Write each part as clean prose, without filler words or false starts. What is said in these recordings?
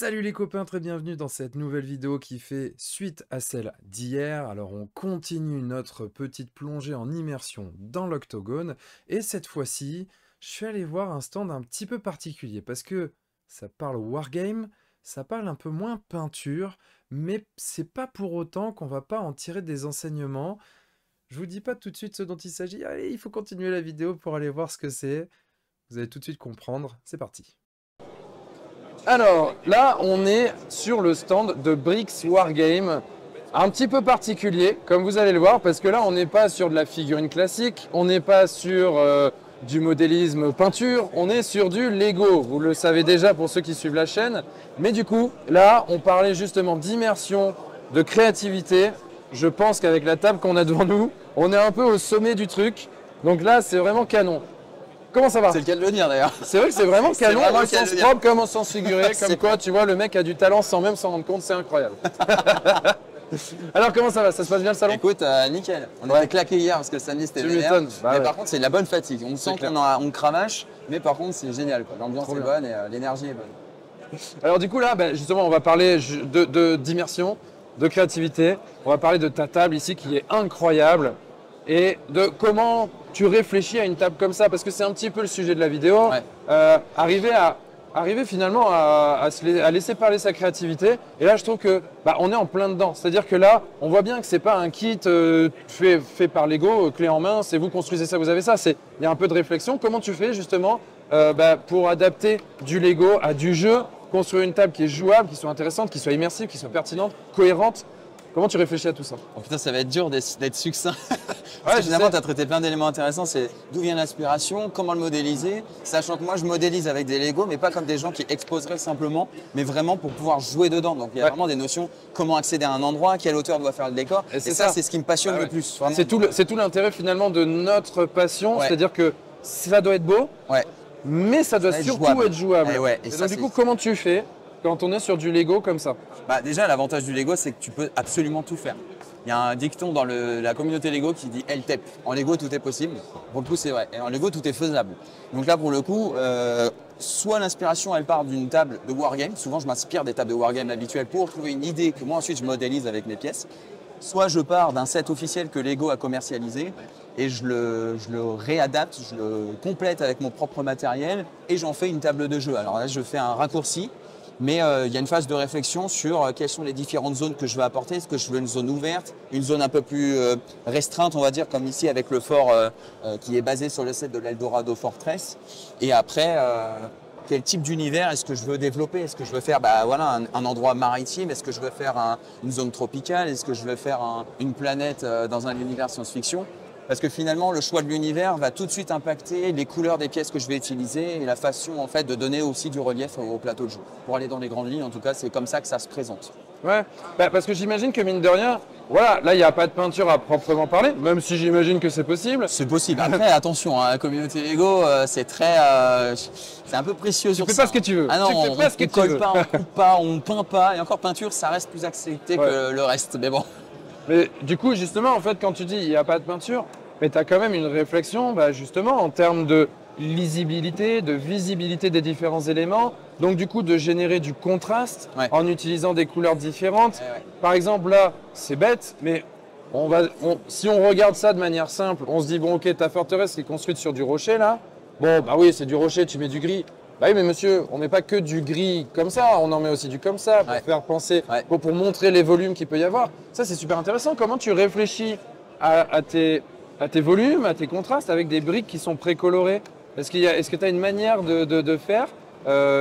Salut les copains, très bienvenue dans cette nouvelle vidéo qui fait suite à celle d'hier. Alors on continue notre petite plongée en immersion dans l'Octogone et cette fois-ci, je suis allé voir un stand un petit peu particulier parce que ça parle wargame, ça parle un peu moins peinture, mais c'est pas pour autant qu'on va pas en tirer des enseignements. Je vous dis pas tout de suite ce dont il s'agit, allez, il faut continuer la vidéo pour aller voir ce que c'est. Vous allez tout de suite comprendre, c'est parti. Alors là, on est sur le stand de Bricks Wargame, un petit peu particulier, comme vous allez le voir, parce que là, on n'est pas sur de la figurine classique, on n'est pas sur du modélisme peinture, on est sur du Lego. Vous le savez déjà pour ceux qui suivent la chaîne. Mais du coup, là, on parlait justement d'immersion, de créativité. Je pense qu'avec la table qu'on a devant nous, on est un peu au sommet du truc. Donc là, c'est vraiment canon. Comment ça va? C'est le cas de le dire d'ailleurs. C'est vrai que c'est vraiment canon, vraiment au le cas de sens le dire. propre comme au sens figuré, comme quoi tu vois le mec a du talent sans même s'en rendre compte, c'est incroyable. Alors comment ça va? Ça se passe bien le salon? Écoute, nickel. On était claqué hier parce que samedi c'était Tu vénère. m'étonnes. Bah Mais ouais. par contre, c'est de la bonne fatigue. On sent clair. on cravache, mais par contre, c'est génial. L'ambiance Trop est bien. bonne et l'énergie est bonne. Alors du coup là, justement on va parler d'immersion, de créativité, on va parler de ta table ici qui est incroyable et de comment tu réfléchis à une table comme ça, parce que c'est un petit peu le sujet de la vidéo. Ouais. Arriver finalement à laisser parler sa créativité. Et là, je trouve que on est en plein dedans. C'est-à-dire que là, on voit bien que c'est pas un kit fait par Lego, clé en main. C'est vous construisez ça, vous avez ça. Il y a un peu de réflexion. Comment tu fais justement pour adapter du Lego à du jeu, construire une table qui est jouable, qui soit intéressante, qui soit immersive, qui soit pertinente, cohérente. Comment tu réfléchis à tout ça? Oh putain, ça va être dur d'être succinct. Ouais, Parce que je finalement, sais. tu as traité plein d'éléments intéressants. C'est d'où vient l'inspiration, comment le modéliser. Sachant que moi, je modélise avec des Lego, mais pas comme des gens qui exposeraient simplement, mais vraiment pour pouvoir jouer dedans. Donc il y a Ouais. vraiment des notions, comment accéder à un endroit, quelle hauteur doit faire le décor. Et Et c'est ça, ça. c'est ce qui me passionne Ah ouais. le plus. Vraiment. C'est tout l'intérêt finalement de notre passion. Ouais. C'est-à-dire que ça doit être beau, Ouais. mais ça doit Ça doit être surtout jouable. être jouable. Et ouais, et Et ça, donc du c'est- coup, comment tu fais quand on est sur du Lego comme ça? Déjà, l'avantage du Lego, c'est que tu peux absolument tout faire. Il y a un dicton dans la communauté Lego qui dit LTEP. En Lego, tout est possible. Pour le coup, c'est vrai. Et en Lego, tout est faisable. Donc là, pour le coup, soit l'inspiration, elle part d'une table de wargame. Souvent, je m'inspire des tables de wargame habituelles pour trouver une idée que moi, ensuite, je modélise avec mes pièces. Soit je pars d'un set officiel que Lego a commercialisé et je le réadapte, je le complète avec mon propre matériel et j'en fais une table de jeu. Alors là, je fais un raccourci. Mais il y a une phase de réflexion sur quelles sont les différentes zones que je veux apporter. Est-ce que je veux une zone ouverte, une zone un peu plus restreinte, on va dire, comme ici avec le fort qui est basé sur le set de l'Eldorado Fortress. Et après, quel type d'univers est-ce que je veux développer? Est-ce que je veux faire un endroit maritime? Est-ce que je veux faire une zone tropicale? Est-ce que je veux faire une planète dans un univers science-fiction? Parce que finalement, le choix de l'univers va tout de suite impacter les couleurs des pièces que je vais utiliser et la façon en fait de donner aussi du relief au plateau de jeu. Pour aller dans les grandes lignes, en tout cas, c'est comme ça que ça se présente. Ouais, parce que j'imagine que mine de rien, voilà, là il n'y a pas de peinture à proprement parler, même si j'imagine que c'est possible. C'est possible. Après, attention, la communauté Lego, c'est très, c'est un peu précieux sur fais ça. pas ce que tu veux. Ah non, Tu fais pas ce que on tu colle veux. pas, on coupe pas, on peint pas. Et encore peinture, ça reste plus accepté Ouais. que le reste. Mais bon. Mais du coup, justement, en fait, quand tu dis il n'y a pas de peinture, mais tu as quand même une réflexion, justement, en termes de lisibilité, de visibilité des différents éléments, donc du coup de générer du contraste Ouais. en utilisant des couleurs différentes. Ouais, ouais. Par exemple, là, c'est bête, mais si on regarde ça de manière simple, on se dit, bon, ok, ta forteresse qui est construite sur du rocher, là, bon, bah oui, c'est du rocher, tu mets du gris. Bah oui, mais monsieur, on met pas que du gris comme ça, on en met aussi du comme ça pour Ouais. faire penser, Ouais. pour montrer les volumes qu'il peut y avoir. Ça, c'est super intéressant. Comment tu réfléchis à tes volumes, à tes contrastes avec des briques qui sont précolorées? Est-ce que tu as une manière de faire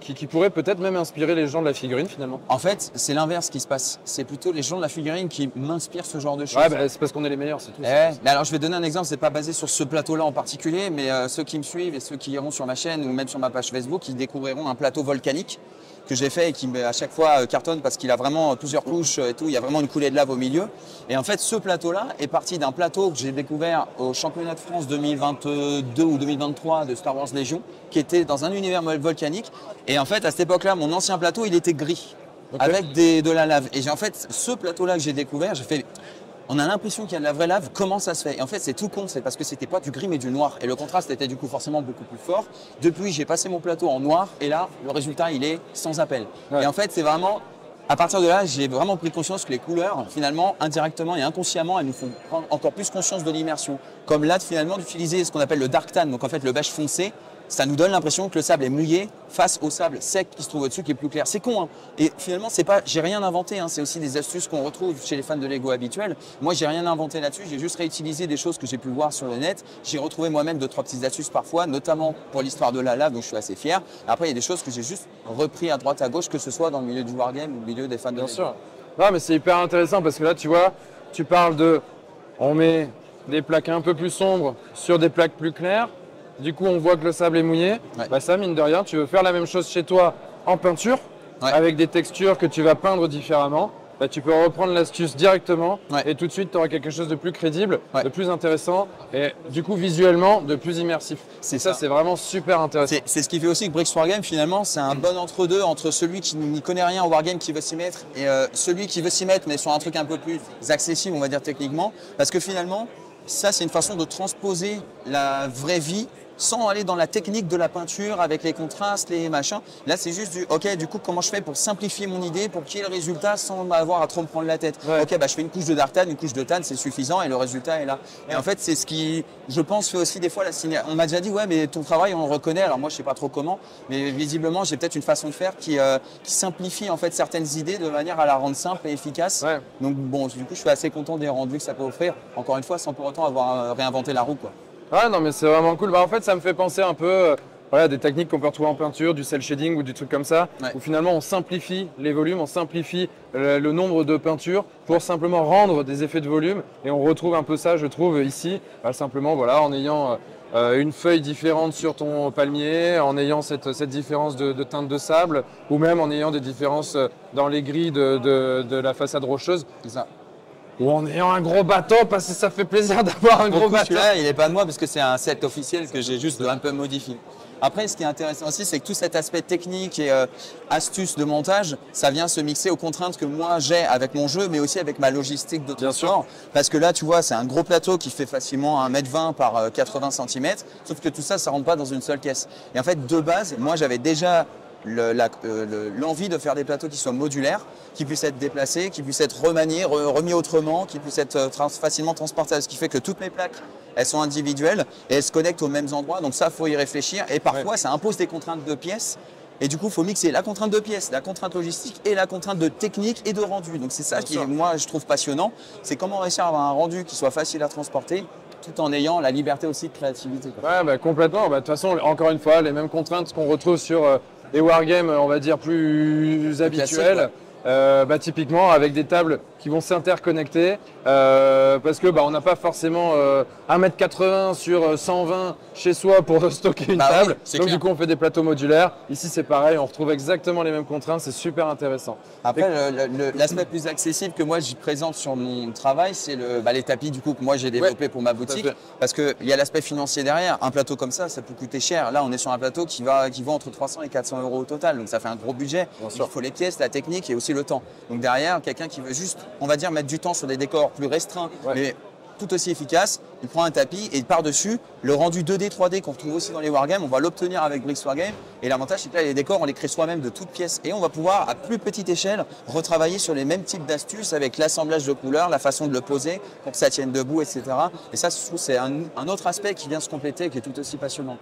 qui pourrait peut-être même inspirer les gens de la figurine finalement? En fait, c'est l'inverse qui se passe. C'est plutôt les gens de la figurine qui m'inspirent ce genre de choses. Ouais, c'est parce qu'on est les meilleurs, c'est tout. Mais alors, je vais donner un exemple, c'est pas basé sur ce plateau-là en particulier, mais ceux qui me suivent et ceux qui iront sur ma chaîne ou même sur ma page Facebook, ils découvriront un plateau volcanique que j'ai fait et qui à chaque fois cartonne parce qu'il a vraiment plusieurs couches et tout, il y a vraiment une coulée de lave au milieu. Et en fait, ce plateau-là est parti d'un plateau que j'ai découvert au championnat de France 2022 ou 2023 de Star Wars Légion, qui était dans un univers volcanique. Et en fait, à cette époque-là, mon ancien plateau, il était gris. Ok. Avec de la lave. Et en fait, ce plateau-là que j'ai découvert, j'ai fait on a l'impression qu'il y a de la vraie lave. Comment ça se fait? Et en fait, c'est tout con, c'est parce que c'était pas du gris mais du noir. Et le contraste était du coup forcément beaucoup plus fort. Depuis, j'ai passé mon plateau en noir et là, le résultat, il est sans appel. Ouais. Et en fait, c'est vraiment, à partir de là, j'ai vraiment pris conscience que les couleurs, finalement, indirectement et inconsciemment, elles nous font prendre encore plus conscience de l'immersion. Comme là, finalement, d'utiliser ce qu'on appelle le dark tan, donc en fait le beige foncé, ça nous donne l'impression que le sable est mouillé face au sable sec qui se trouve au-dessus, qui est plus clair. C'est con, hein. Et finalement, c'est pas, j'ai rien inventé, hein. C'est aussi des astuces qu'on retrouve chez les fans de Lego habituels. Moi, j'ai rien inventé là-dessus. J'ai juste réutilisé des choses que j'ai pu voir sur le net. J'ai retrouvé moi-même 2-3 petites astuces parfois, notamment pour l'histoire de la lave, dont je suis assez fier. Après, il y a des choses que j'ai juste repris à droite, à gauche, que ce soit dans le milieu du wargame ou le milieu des fans de Bien Lego. sûr. Non, mais c'est hyper intéressant parce que là, tu vois, tu parles de, on met des plaques un peu plus sombres sur des plaques plus claires. Du coup, on voit que le sable est mouillé. Ouais. Bah ça, mine de rien, tu veux faire la même chose chez toi en peinture, Ouais. avec des textures que tu vas peindre différemment. Bah, tu peux reprendre l'astuce directement Ouais. et tout de suite, tu auras quelque chose de plus crédible, Ouais. de plus intéressant et du coup, visuellement, de plus immersif. C'est Et ça, ça. c'est vraiment super intéressant. C'est ce qui fait aussi que Bricks Wargame, finalement, c'est un bon entre-deux entre celui qui n'y connaît rien au Wargame qui veut s'y mettre et celui qui veut s'y mettre mais sur un truc un peu plus accessible, on va dire techniquement. Parce que finalement, ça, c'est une façon de transposer la vraie vie sans aller dans la technique de la peinture avec les contrastes, les machins. Là, c'est juste du, ok, du coup, comment je fais pour simplifier mon idée, pour qu'il y ait le résultat sans avoir à trop me prendre la tête. Ouais. Ok, bah, je fais une couche de dark tan, une couche de tan, c'est suffisant et le résultat est là. Et en fait, c'est ce qui, je pense, fait aussi des fois la ciné. On m'a déjà dit, ouais, mais ton travail, on le reconnaît. Alors moi, je sais pas trop comment, mais visiblement, j'ai peut-être une façon de faire qui simplifie en fait certaines idées de manière à la rendre simple et efficace. Ouais. Donc bon, du coup, je suis assez content des rendus que ça peut offrir. Encore une fois, sans pour autant avoir réinventé la roue, quoi. Ouais, non, mais c'est vraiment cool. Bah, en fait, ça me fait penser un peu voilà, des techniques qu'on peut retrouver en peinture, du cel shading ou du truc comme ça, Ouais. où finalement on simplifie les volumes, on simplifie le nombre de peintures pour simplement rendre des effets de volume. Et on retrouve un peu ça, je trouve, ici, bah, simplement voilà, en ayant une feuille différente sur ton palmier, en ayant cette différence de teinte de sable, ou même en ayant des différences dans les grilles de la façade rocheuse. C'est ça. Ou en ayant un gros bateau, parce que ça fait plaisir d'avoir un Pour gros le coup, bateau. celui-là, il n'est pas de moi parce que c'est un set officiel que j'ai juste un peu modifié. Après, ce qui est intéressant aussi, c'est que tout cet aspect technique et astuce de montage, ça vient se mixer aux contraintes que moi j'ai avec mon jeu, mais aussi avec ma logistique de Bien transport. Parce que là, tu vois, c'est un gros plateau qui fait facilement 1,20 m par 80 cm, sauf que tout ça, ça rentre pas dans une seule caisse. Et en fait, de base, moi, j'avais déjà l'envie de faire des plateaux qui soient modulaires, qui puissent être déplacés, qui puissent être remaniés, remis autrement, qui puissent être facilement transportables. Ce qui fait que toutes mes plaques, elles sont individuelles et elles se connectent aux mêmes endroits. Donc ça, il faut y réfléchir. Et parfois, ça impose des contraintes de pièces. Et du coup, il faut mixer la contrainte de pièces, la contrainte logistique et la contrainte de technique et de rendu. Donc c'est ça qui, moi, je trouve passionnant. C'est comment réussir à avoir un rendu qui soit facile à transporter, tout en ayant la liberté aussi de créativité, quoi. Ouais, bah, complètement. Bah, de toute façon, encore une fois, les mêmes contraintes qu'on retrouve sur les wargames, on va dire, plus habituels. Bah, typiquement, avec des tables qui vont s'interconnecter parce que bah, on n'a pas forcément 1,80 m sur 120 chez soi pour stocker une table. Oui, c'est donc clair. du coup, on fait des plateaux modulaires. Ici, c'est pareil, on retrouve exactement les mêmes contraintes. C'est super intéressant. Après, l'aspect plus accessible que moi j'y présente sur mon travail, c'est les tapis du coup que moi j'ai développé pour ma boutique. Parce qu'il y a l'aspect financier derrière. Un plateau comme ça peut coûter cher. Là, on est sur un plateau qui vaut entre 300 et 400 euros au total. Donc ça fait un gros budget. Il faut les pièces, la technique et aussi le temps. Donc derrière, quelqu'un qui veut juste, on va dire, mettre du temps sur des décors plus restreints, mais tout aussi efficace, il prend un tapis et par-dessus, le rendu 2D, 3D qu'on retrouve aussi dans les wargames, on va l'obtenir avec Bricks Wargame. Et l'avantage, c'est que là, les décors, on les crée soi-même de toutes pièces. Et on va pouvoir, à plus petite échelle, retravailler sur les mêmes types d'astuces avec l'assemblage de couleurs, la façon de le poser pour que ça tienne debout, etc. Et ça, je trouve, c'est un autre aspect qui vient se compléter et qui est tout aussi passionnant.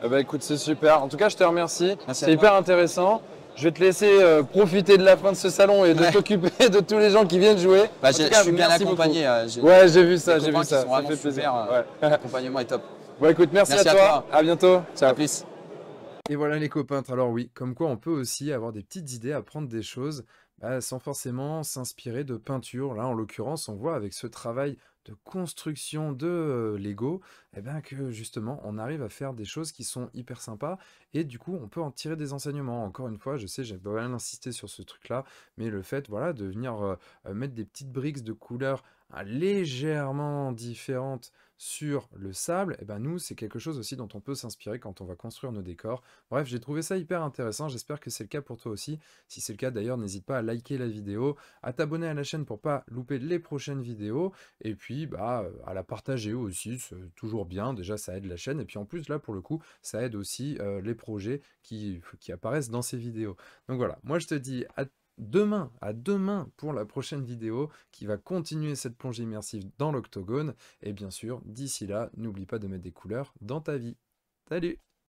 Bah, écoute, c'est super. En tout cas, je te remercie. Merci à C'est toi. hyper intéressant. Je vais te laisser profiter de la fin de ce salon et de t'occuper de tous les gens qui viennent jouer. Bah, En tout je cas, suis bien merci accompagné. Ouais, j'ai vu ça, des j'ai copains vu ça. qui sont Ça vraiment fait plaisir. super. Ouais. L'accompagnement est top. Bon, écoute, merci Merci à à toi. toi. À bientôt. Ciao. À plus. Et voilà les copains, alors oui, comme quoi on peut aussi avoir des petites idées, apprendre des choses sans forcément s'inspirer de peinture. Là, en l'occurrence, on voit avec ce travail de construction de Lego, eh ben, que justement, on arrive à faire des choses qui sont hyper sympas et du coup, on peut en tirer des enseignements. Encore une fois, je sais, j'ai pas mal insisté sur ce truc-là, mais le fait, voilà, de venir mettre des petites briques de couleurs légèrement différentes sur le sable, eh ben nous, c'est quelque chose aussi dont on peut s'inspirer quand on va construire nos décors. Bref, j'ai trouvé ça hyper intéressant, j'espère que c'est le cas pour toi aussi. Si c'est le cas, d'ailleurs, n'hésite pas à liker la vidéo, à t'abonner à la chaîne pour pas louper les prochaines vidéos, et puis bah, à la partager aussi, c'est toujours bien, déjà ça aide la chaîne, et puis en plus là pour le coup, ça aide aussi les projets qui apparaissent dans ces vidéos. Donc voilà, moi je te dis à demain pour la prochaine vidéo qui va continuer cette plongée immersive dans l'Octogone, et bien sûr, d'ici là, n'oublie pas de mettre des couleurs dans ta vie. Salut!